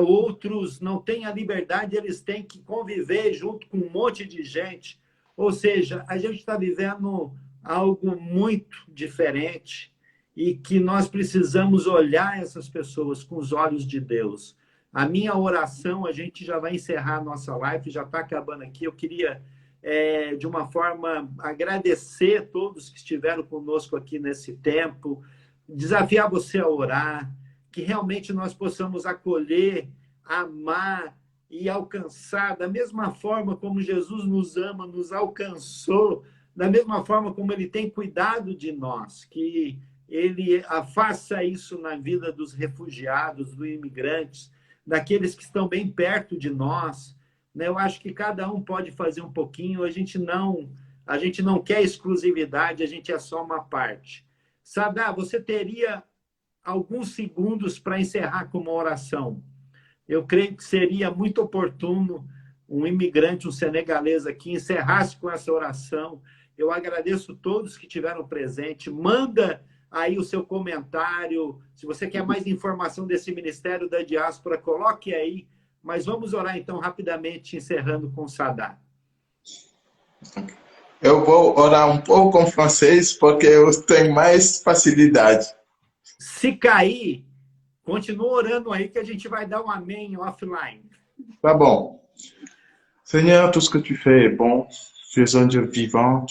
Outros não têm a liberdade, eles têm que conviver junto com um monte de gente. Ou seja, a gente está vivendo algo muito diferente e que nós precisamos olhar essas pessoas com os olhos de Deus. A minha oração, a gente já vai encerrar a nossa live, já está acabando aqui. Eu queria, de uma forma, agradecer a todos que estiveram conosco aqui nesse tempo, desafiar você a orar, que realmente nós possamos acolher, amar e alcançar da mesma forma como Jesus nos ama, nos alcançou, da mesma forma como Ele tem cuidado de nós, que Ele faça isso na vida dos refugiados, dos imigrantes, daqueles que estão bem perto de nós. Eu acho que cada um pode fazer um pouquinho, a gente não quer exclusividade, a gente é só uma parte. Sadá, você teria alguns segundos para encerrar com uma oração? Eu creio que seria muito oportuno um imigrante, um senegalês aqui, encerrasse com essa oração. Eu agradeço todos que tiveram presente. Manda aí o seu comentário. Se você quer mais informação desse Ministério da Diáspora, coloque aí. Mas vamos orar, então, rapidamente, encerrando com Sadá. Eu vou orar um pouco com francês porque eu tenho mais facilidade. Se cair, continua orando aí que a gente vai dar um amém offline. Tá bom. Seigneur, tout ce que tu fais est bon. Tu es un Dieu vivant.